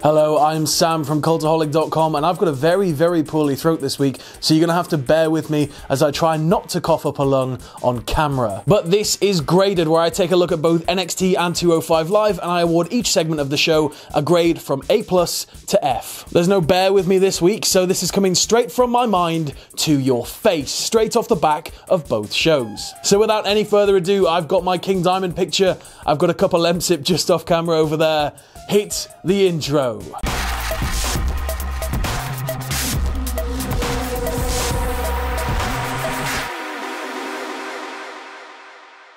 Hello, I'm Sam from Cultaholic.com, and I've got a very, very poorly throat this week, so you're going to have to bear with me as I try not to cough up a lung on camera. But this is Graded, where I take a look at both NXT and 205 Live, and I award each segment of the show a grade from A+ to F. There's no bear with me this week, so this is coming straight from my mind to your face, straight off the back of both shows. So without any further ado, I've got my King Diamond picture, I've got a cup of Lemsip just off camera over there. Hit the intro.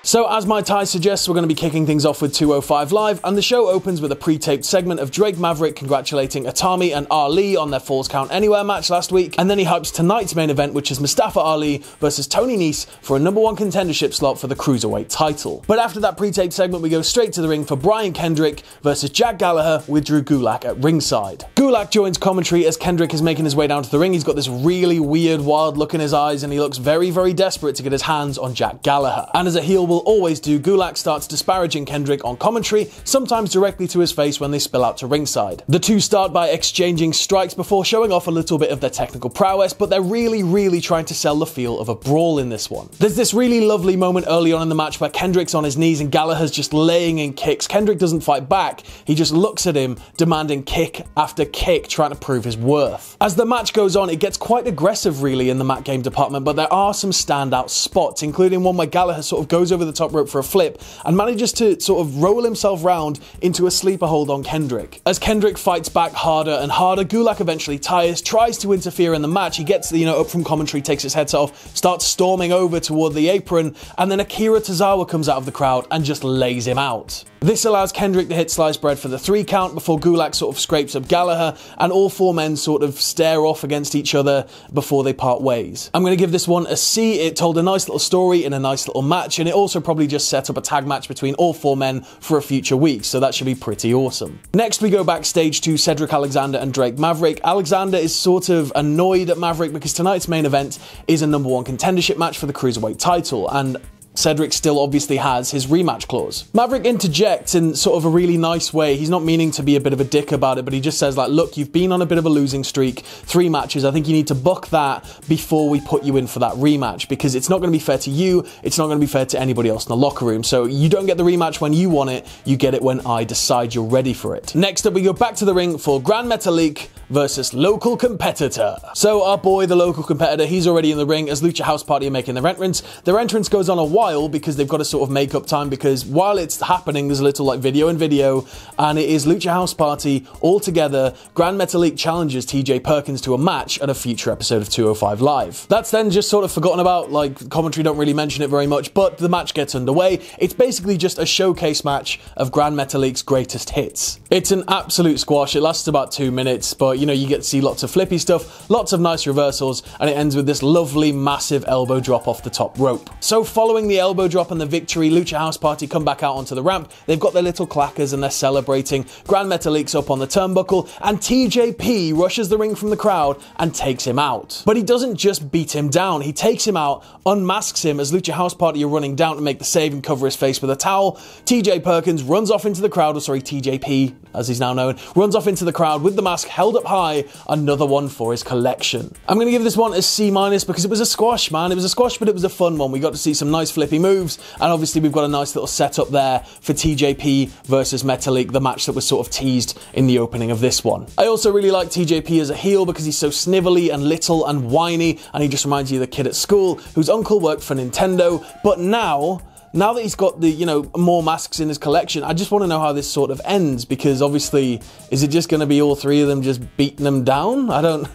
So as my tie suggests, we're going to be kicking things off with 205 Live, and the show opens with a pre-taped segment of Drake Maverick congratulating Itami and Ali on their Falls Count Anywhere match last week, and then he hypes tonight's main event, which is Mustafa Ali versus Tony Nese for a #1 contendership slot for the Cruiserweight title. But after that pre-taped segment, we go straight to the ring for Brian Kendrick versus Jack Gallagher with Drew Gulak at ringside. Gulak joins commentary as Kendrick is making his way down to the ring. He's got this really weird, wild look in his eyes, and he looks very, very desperate to get his hands on Jack Gallagher. And as a heel will always do, Gulak starts disparaging Kendrick on commentary, sometimes directly to his face when they spill out to ringside. The two start by exchanging strikes before showing off a little bit of their technical prowess, but they're really trying to sell the feel of a brawl in this one. There's this really lovely moment early on in the match where Kendrick's on his knees and Gallagher's just laying in kicks. Kendrick doesn't fight back, he just looks at him, demanding kick after kick, trying to prove his worth. As the match goes on, it gets quite aggressive really in the mat game department, but there are some standout spots, including one where Gallagher sort of goes over the top rope for a flip and manages to sort of roll himself round into a sleeper hold on Kendrick. As Kendrick fights back harder and harder, Gulak eventually tires, tries to interfere in the match. He gets, up from commentary, takes his headset off, starts storming over toward the apron, and then Akira Tozawa comes out of the crowd and just lays him out. This allows Kendrick to hit sliced bread for the 3 count before Gulak sort of scrapes up Gallagher, and all 4 men sort of stare off against each other before they part ways. I'm going to give this one a C. It told a nice little story in a nice little match, and it also probably just set up a tag match between all 4 men for a future week, so that should be pretty awesome. Next we go backstage to Cedric Alexander and Drake Maverick. Alexander is sort of annoyed at Maverick because tonight's main event is a #1 contendership match for the Cruiserweight title, and Cedric still obviously has his rematch clause. Maverick interjects in sort of a really nice way. He's not meaning to be a bit of a dick about it, but he just says like, look, you've been on a bit of a losing streak, 3 matches. I think you need to book that before we put you in for that rematch, because it's not going to be fair to you. It's not going to be fair to anybody else in the locker room. So you don't get the rematch when you want it. You get it when I decide you're ready for it. Next up, we go back to the ring for Gran Metalik versus local competitor. So our boy, the local competitor, he's already in the ring as Lucha House Party are making their entrance. Their entrance goes on a while because they've got to sort of make up time, because while it's happening, there's a little like video in video, and it is Lucha House Party all together. Gran Metalik challenges TJ Perkins to a match at a future episode of 205 Live. That's then just sort of forgotten about, like commentary don't really mention it very much, but the match gets underway. It's basically just a showcase match of Gran Metalik's greatest hits. It's an absolute squash. It lasts about 2 minutes, but you get to see lots of flippy stuff, lots of nice reversals, and it ends with this lovely massive elbow drop off the top rope. So following the elbow drop and the victory, Lucha House Party come back out onto the ramp. They've got their little clackers and they're celebrating. Gran Metalik's up on the turnbuckle, and TJP rushes the ring from the crowd and takes him out. But he doesn't just beat him down, he takes him out, unmasks him as Lucha House Party are running down to make the save and cover his face with a towel. TJ Perkins runs off into the crowd, or sorry, TJP, as he's now known, runs off into the crowd with the mask held up high, another one for his collection. I'm going to give this one a C- because it was a squash, man. It was a squash, but it was a fun one. We got to see some nice flippy moves, and obviously we've got a nice little setup there for TJP versus Metalik, the match that was sort of teased in the opening of this one. I also really like TJP as a heel because he's so snivelly and little and whiny, and he just reminds you of the kid at school whose uncle worked for Nintendo. But now that he's got the, more masks in his collection, I just want to know how this sort of ends, because obviously, is it just going to be all 3 of them just beating them down?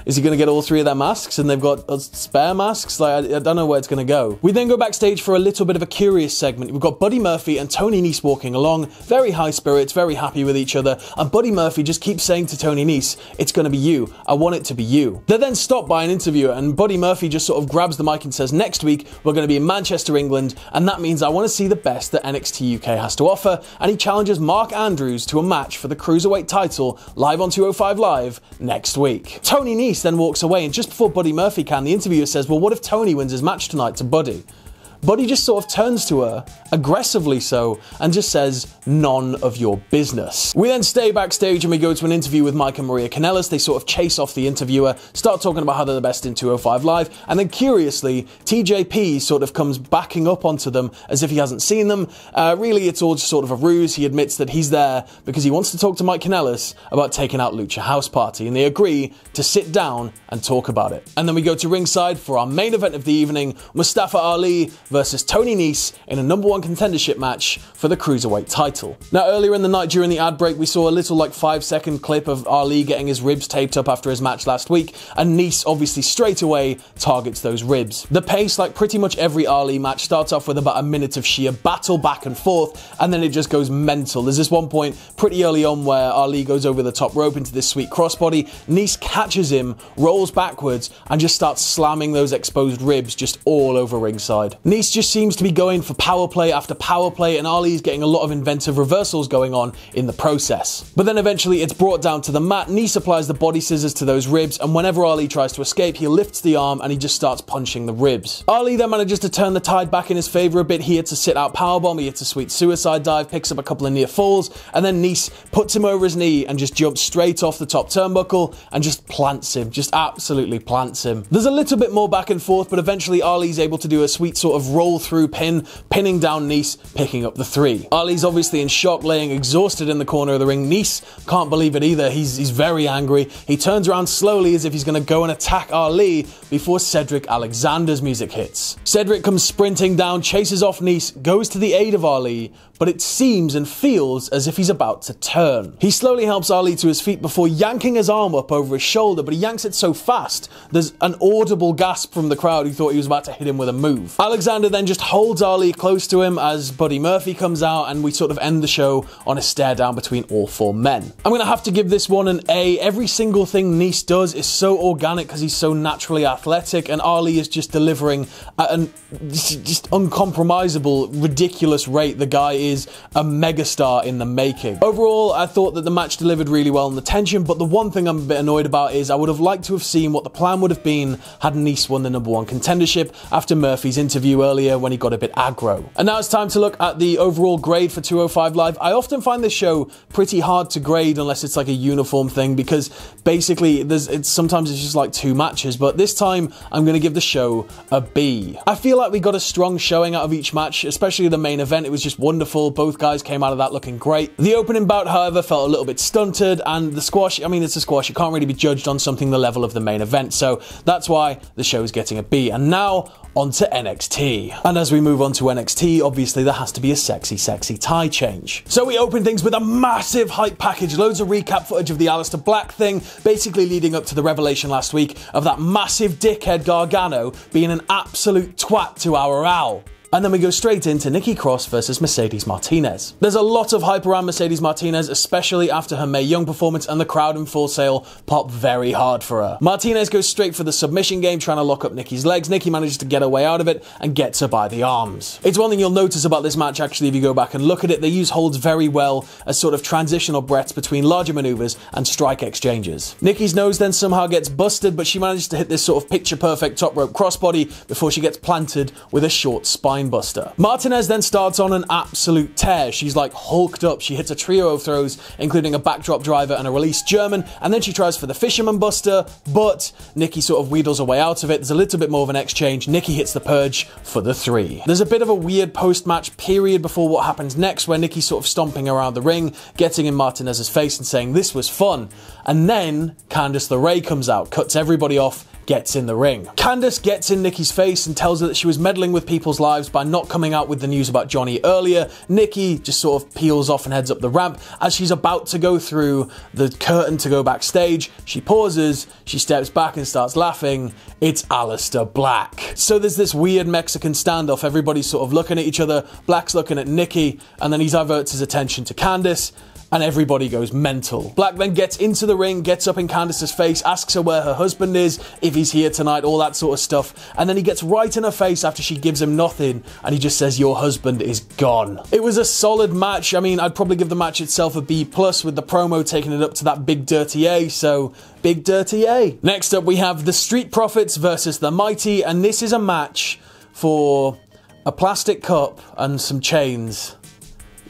Is he going to get all 3 of their masks and they've got spare masks? Like, I don't know where it's going to go. We then go backstage for a little bit of a curious segment. We've got Buddy Murphy and Tony Nese walking along, very high spirits, very happy with each other, and Buddy Murphy just keeps saying to Tony Nese, it's going to be you. I want it to be you. They're then stopped by an interviewer, and Buddy Murphy just sort of grabs the mic and says, next week we're going to be in Manchester, England, and that means I want to see the best that NXT UK has to offer, and he challenges Mark Andrews to a match for the Cruiserweight title live on 205 Live next week. Tony Nese then walks away, and just before Buddy Murphy can, the interviewer says, well, what if Tony wins his match tonight to Buddy? Buddy just sort of turns to her, aggressively so, and just says, "None of your business." We then stay backstage and we go to an interview with Mike and Maria Kanellis. They sort of chase off the interviewer, start talking about how they're the best in 205 Live, and then curiously, TJP sort of comes backing up onto them as if he hasn't seen them. Really, it's all just sort of a ruse. He admits that he's there because he wants to talk to Mike Kanellis about taking out Lucha House Party, and they agree to sit down and talk about it. And then we go to ringside for our main event of the evening, Mustafa Ali versus Tony Nese in a #1 contendership match for the Cruiserweight title. Now, earlier in the night during the ad break, we saw a little 5-second clip of Ali getting his ribs taped up after his match last week, and Nese obviously straight away targets those ribs. The pace, like pretty much every Ali match, starts off with about a minute of sheer battle back and forth, and then it just goes mental. There's this one point pretty early on where Ali goes over the top rope into this sweet crossbody. Nese catches him, rolls backwards, and just starts slamming those exposed ribs just all over ringside. Nese just seems to be going for power play after power play, and Ali's getting a lot of inventive reversals going on in the process. But then eventually it's brought down to the mat. Nese applies the body scissors to those ribs, and whenever Ali tries to escape, he lifts the arm and he just starts punching the ribs. Ali then manages to turn the tide back in his favor a bit. He hits a sit-out powerbomb, he hits a sweet suicide dive, picks up a couple of near falls, and then Nese puts him over his knee and just jumps straight off the top turnbuckle and just plants him, just absolutely plants him. There's a little bit more back and forth, but eventually Ali's able to do a sweet sort of roll-through pin, pinning down Nese, picking up the 3. Ali's obviously in shock, laying exhausted in the corner of the ring. Nese can't believe it either. He's very angry. He turns around slowly as if he's going to go and attack Ali before Cedric Alexander's music hits. Cedric comes sprinting down, chases off Nese, goes to the aid of Ali, but it seems and feels as if he's about to turn. He slowly helps Ali to his feet before yanking his arm up over his shoulder, but he yanks it so fast, there's an audible gasp from the crowd who thought he was about to hit him with a move. Alexander then just holds Ali close to him as Buddy Murphy comes out, and we sort of end the show on a stare down between all 4 men. I'm going to have to give this one an A. Every single thing Nese does is so organic because he's so naturally athletic, and Ali is just delivering at an just uncompromisable, ridiculous rate. The guy is a megastar in the making. Overall, I thought that the match delivered really well on the tension, but the one thing I'm a bit annoyed about is I would have liked to have seen what the plan would have been had Nese won the #1 contendership after Murphy's interview earlier when he got a bit aggro. And now it's time to look at the overall grade for 205 Live. I often find this show pretty hard to grade unless it's like a uniform thing, because basically sometimes it's just like 2 matches, but this time I'm going to give the show a B. I feel like we got a strong showing out of each match, especially the main event. It was just wonderful. Both guys came out of that looking great. The opening bout, however, felt a little bit stunted, and the squash, I mean, it's a squash. You can't really be judged on something the level of the main event, so that's why the show is getting a B. And now, on to NXT. And as we move on to NXT, obviously there has to be a sexy tie change. So we open things with a massive hype package, loads of recap footage of the Aleister Black thing, basically leading up to the revelation last week of that massive dickhead Gargano being an absolute twat to our Raul. And then we go straight into Nikki Cross versus Mercedes Martinez. There's a lot of hype around Mercedes Martinez, especially after her Mae Young performance, and the crowd in Full Sail pop very hard for her. Martinez goes straight for the submission game, trying to lock up Nikki's legs. Nikki manages to get her way out of it and gets her by the arms. It's one thing you'll notice about this match, actually, if you go back and look at it. They use holds very well as sort of transitional breaths between larger maneuvers and strike exchanges. Nikki's nose then somehow gets busted, but she manages to hit this sort of picture-perfect top rope crossbody before she gets planted with a short spine buster. Martinez then starts on an absolute tear. She's like hulked up. She hits a trio of throws, including a backdrop driver and a release German, and then she tries for the fisherman buster, but Nikki sort of wheedles her way out of it. There's a little bit more of an exchange. Nikki hits the purge for the 3. There's a bit of a weird post-match period before what happens next, where Nikki's sort of stomping around the ring, getting in Martinez's face and saying, "This was fun." And then Candice LeRae comes out, cuts everybody off, gets in the ring. Candice gets in Nikki's face and tells her that she was meddling with people's lives by not coming out with the news about Johnny earlier. Nikki just sort of peels off and heads up the ramp. As she's about to go through the curtain to go backstage, she pauses, she steps back and starts laughing. It's Aleister Black. So there's this weird Mexican standoff. Everybody's sort of looking at each other. Black's looking at Nikki, and then he diverts his attention to Candice, and everybody goes mental. Black then gets into the ring, gets up in Candice's face, asks her where her husband is, if he's here tonight, all that sort of stuff. And then he gets right in her face after she gives him nothing, and he just says, "Your husband is gone." It was a solid match. I mean, I'd probably give the match itself a B+, with the promo taking it up to that big dirty A, so big dirty A. Next up, we have the Street Profits versus the Mighty, and this is a match for A plastic cup and some chains.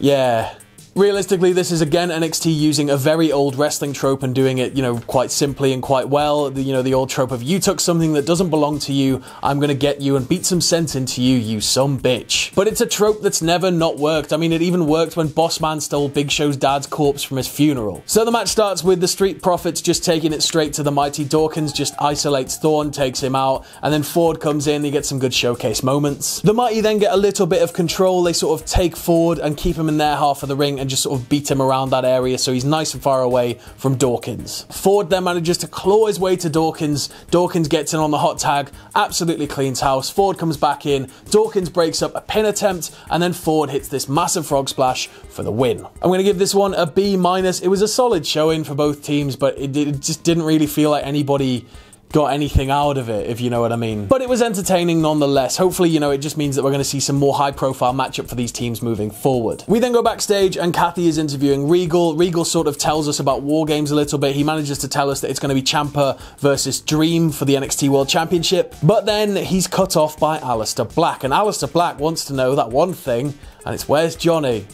Yeah. Realistically, this is again NXT using a very old wrestling trope and doing it, you know, quite simply and quite well. You know, the old trope of you took something that doesn't belong to you, I'm gonna get you and beat some sense into you, you some bitch. But it's a trope that's never not worked. I mean, it even worked when Boss Man stole Big Show's dad's corpse from his funeral. So the match starts with the Street Profits just taking it straight to the mighty Dawkins, just isolates Thorne, takes him out, and then Ford comes in, he gets some good showcase moments. The mighty then get a little bit of control, they sort of take Ford and keep him in their half of the ring and just sort of beat him around that area so he's nice and far away from Dawkins. Ford then manages to claw his way to Dawkins. Dawkins gets in on the hot tag, absolutely cleans house. Ford comes back in, Dawkins breaks up a pin attempt, and then Ford hits this massive frog splash for the win. I'm going to give this one a B-. It was a solid showing for both teams, but it just didn't really feel like anybody got anything out of it, if you know what I mean. But it was entertaining nonetheless. Hopefully, you know, it just means that we're going to see some more high-profile matchup for these teams moving forward. We then go backstage and Kathy is interviewing Regal. Regal sort of tells us about WarGames a little bit. He manages to tell us that it's going to be Ciampa versus Dream for the NXT World Championship. But then he's cut off by Aleister Black. And Aleister Black wants to know that one thing, and it's where's Johnny?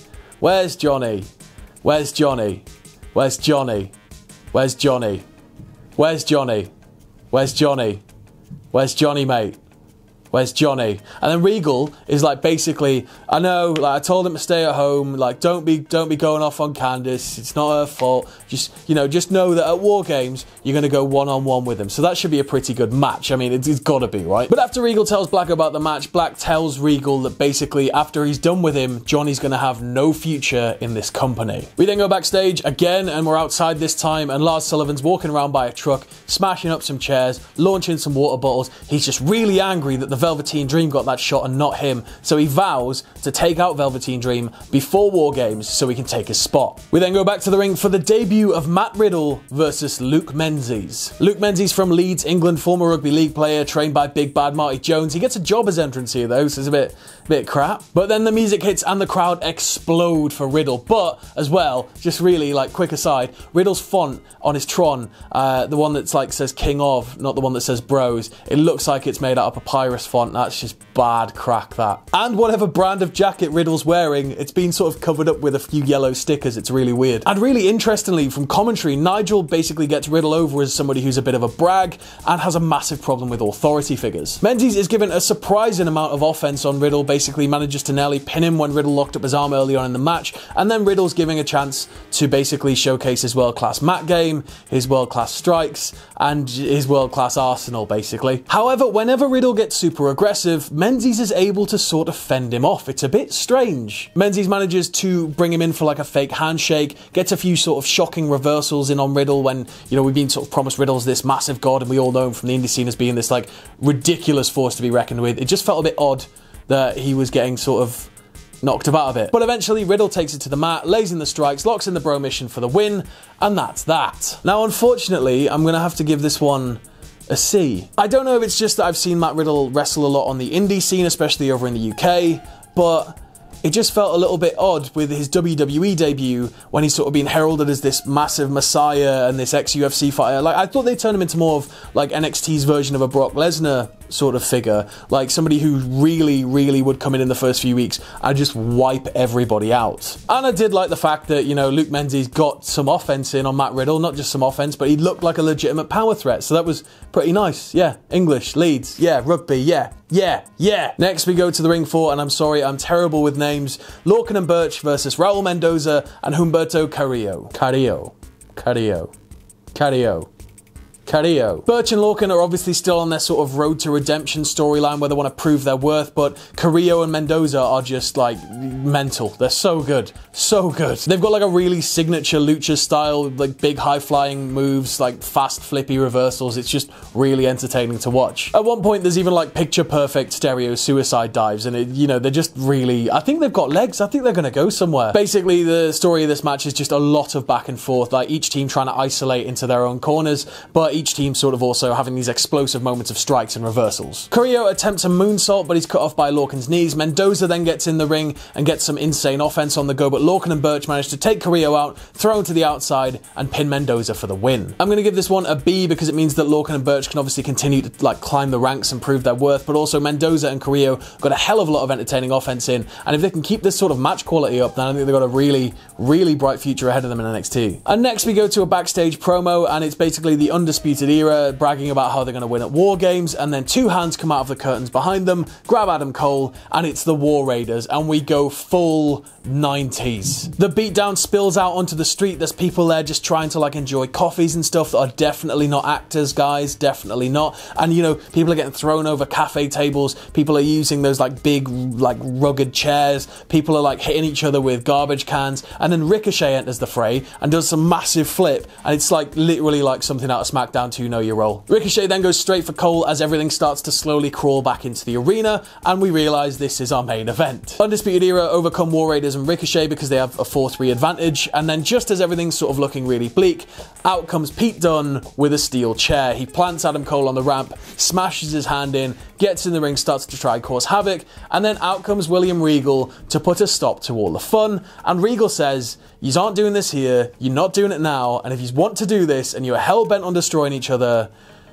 Where's Johnny? Where's Johnny? Where's Johnny? Where's Johnny? Where's Johnny? Where's Johnny? Where's Johnny, mate? Where's Johnny? And then Regal is like, basically, I know, like, I told him to stay at home, like, don't be going off on Candice, it's not her fault, just, you know, just know that at WarGames, you're going to go one-on-one with him. So that should be a pretty good match. I mean, it's got to be, right? But after Regal tells Black about the match, Black tells Regal that basically, after he's done with him, Johnny's going to have no future in this company. We then go backstage again, and we're outside this time, and Lars Sullivan's walking around by a truck, smashing up some chairs, launching some water bottles. He's just really angry that the Velveteen Dream got that shot and not him, so he vows to take out Velveteen Dream before WarGames so he can take his spot. We then go back to the ring for the debut of Matt Riddle versus Luke Menzies. Luke Menzies from Leeds, England, former rugby league player, trained by Big Bad Marty Jones. He gets a jobber's entrance here though, so it's a bit crap. But then the music hits and the crowd explode for Riddle. But as well, just really like quick aside, Riddle's font on his Tron, the one that's like says King of, not the one that says Bros, it looks like it's made out of papyrus font. That's just bad crack, that. And whatever brand of jacket Riddle's wearing, it's been sort of covered up with a few yellow stickers. It's really weird. And really interestingly, from commentary, Nigel basically gets Riddle over as somebody who's a bit of a brag and has a massive problem with authority figures. Menzies is given a surprising amount of offense on Riddle, basically manages to nearly pin him when Riddle locked up his arm early on in the match, and then Riddle's giving a chance to basically showcase his world-class mat game, his world-class strikes, and his world-class arsenal, basically. However, whenever Riddle gets super aggressive, Menzies is able to sort of fend him off. It's a bit strange. Menzies manages to bring him in for like a fake handshake, gets a few sort of shocking reversals in on Riddle when, you know, we've been sort of promised Riddle's this massive god and we all know him from the indie scene as being this like ridiculous force to be reckoned with. It just felt a bit odd that he was getting sort of knocked about a bit. But eventually Riddle takes it to the mat, lays in the strikes, locks in the bro mission for the win, and that's that. Now unfortunately, I'm going to have to give this one a C. I don't know if it's just that I've seen Matt Riddle wrestle a lot on the indie scene, especially over in the UK, but it just felt a little bit odd with his WWE debut when he's sort of been heralded as this massive messiah and this ex-UFC fighter. Like, I thought they'd turn him into more of like NXT's version of a Brock Lesnar sort of figure, like somebody who really would come in the first few weeks and just wipe everybody out. And I did like the fact that, you know, Luke Menzies got some offense in on Matt Riddle, not just some offense, but he looked like a legitimate power threat, so that was pretty nice. Yeah, English, Leeds, yeah, rugby, yeah. Next we go to the ring for, and I'm sorry, I'm terrible with names, Lorcan and Burch versus Raul Mendoza and Humberto Carrillo. Carrillo. Burch and Lorcan are obviously still on their sort of road to redemption storyline where they want to prove their worth, but Carrillo and Mendoza are just like mental. They're so good. So good. They've got like a really signature lucha style, like big high flying moves, like fast flippy reversals. It's just really entertaining to watch. At one point there's even like picture perfect stereo suicide dives, and it, you know, they're just really, I think they've got legs. I think they're going to go somewhere. Basically the story of this match is just a lot of back and forth, like each team trying to isolate into their own corners, but but each team sort of also having these explosive moments of strikes and reversals. Carrillo attempts a moonsault, but he's cut off by Lorcan's knees. Mendoza then gets in the ring and gets some insane offense on the go, but Lorcan and Burch manage to take Carrillo out, throw him to the outside, and pin Mendoza for the win. I'm going to give this one a B because it means that Lorcan and Burch can obviously continue to like climb the ranks and prove their worth, but also Mendoza and Carrillo got a hell of a lot of entertaining offense in, and if they can keep this sort of match quality up, then I think they've got a really, really bright future ahead of them in NXT. And next we go to a backstage promo, and it's basically the Undisputed Era bragging about how they're going to win at WarGames, and then two hands come out of the curtains behind them, grab Adam Cole, and it's the War Raiders, and we go full 90s. The beatdown spills out onto the street. There's people there just trying to like enjoy coffees and stuff that are definitely not actors, guys, definitely not. And you know, people are getting thrown over cafe tables, people are using those like big like rugged chairs, people are like hitting each other with garbage cans, and then Ricochet enters the fray and does some massive flip, and it's like literally like something out of SmackDown 2 Know Your Role. Ricochet then goes straight for Cole as everything starts to slowly crawl back into the arena, and we realise this is our main event. Undisputed Era overcome War Raiders and Ricochet because they have a 4-3 advantage, and then just as everything's sort of looking really bleak, out comes Pete Dunne with a steel chair. He plants Adam Cole on the ramp, smashes his hand in, gets in the ring, starts to try and cause havoc, and then out comes William Regal to put a stop to all the fun, and Regal says, "Yous aren't doing this here, you're not doing it now, and if you want to do this and you're hell-bent on destroying each other,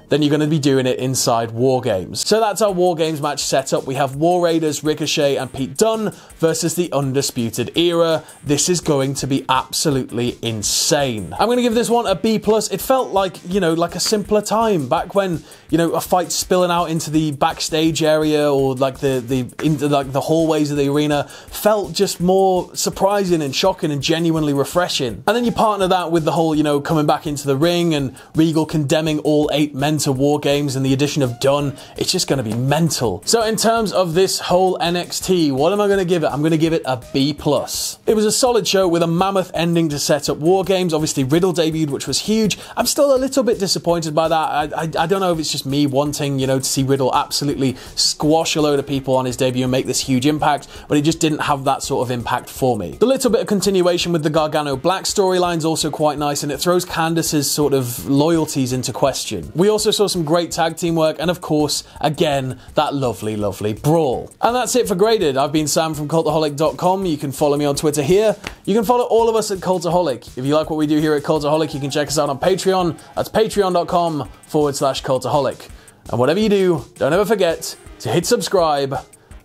then you're going to be doing it inside WarGames." So that's our WarGames match setup. We have War Raiders, Ricochet, and Pete Dunne versus the Undisputed Era. This is going to be absolutely insane. I'm going to give this one a B+. It felt like, you know, like a simpler time back when, you know, a fight spilling out into the backstage area or like the hallways of the arena felt just more surprising and shocking and genuinely refreshing. And then you partner that with the whole, you know, coming back into the ring and Regal condemning all 8 men to WarGames and the addition of Dunne. It's just going to be mental. So in terms of this whole NXT, what am I going to give it? I'm going to give it a B+. It was a solid show with a mammoth ending to set up WarGames. Obviously Riddle debuted, which was huge. I'm still a little bit disappointed by that. I don't know if it's just me wanting, you know, to see Riddle absolutely squash a load of people on his debut and make this huge impact, but he just didn't have that sort of impact for me. The little bit of continuation with the Gargano Black storyline's also quite nice, and it throws Candice's sort of loyalties into question. We also saw some great tag team work, and of course, again, that lovely, lovely brawl. And that's it for Graded. I've been Sam from Cultaholic.com. You can follow me on Twitter here. You can follow all of us at Cultaholic. If you like what we do here at Cultaholic, you can check us out on Patreon. That's patreon.com/Cultaholic. And whatever you do, don't ever forget to hit subscribe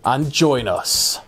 and join us.